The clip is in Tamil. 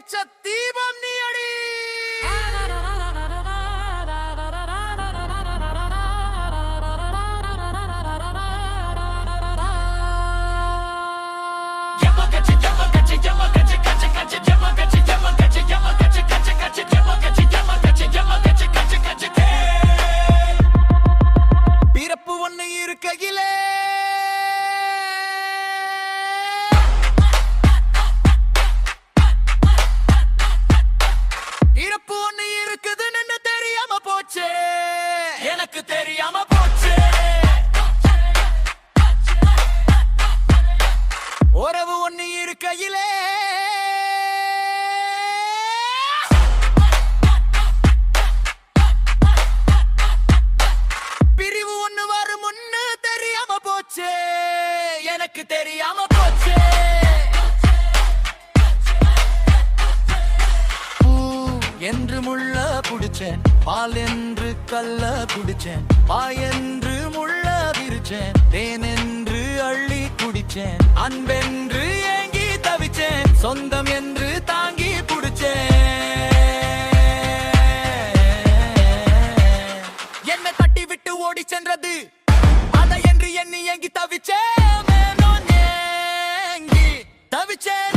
வச்ச தீபம் நீ அடி. பிறப்பு ஒண்ணு இருக்கையிலே இறப்பு ஒண்ணு இருக்குதுன்னு தெரியாம போச்சு, எனக்கு தெரியாம போச்சு. உறவு ஒண்ணு இருக்கையிலே பிரிவு ஒண்ணு வரும் முன்னு தெரியாம போச்சு, எனக்கு தெரியாம போச்சு. என்று முள்ள குடிச்சேன், பால் என்று கல்ல குடிச்சேன், பாய் என்று முள்ள விரிச்சேன், தேன் என்று அள்ளி குடிச்சேன், அன்பென்று ஏங்கி தவிச்சேன், சொந்தம் என்று தாங்கி புடிச்சேன். என்னை தட்டி விட்டு ஓடி சென்றது அதை என்று எண்ணி ஏங்கி தவிச்சேன், ஏங்கி தவிச்சேன்.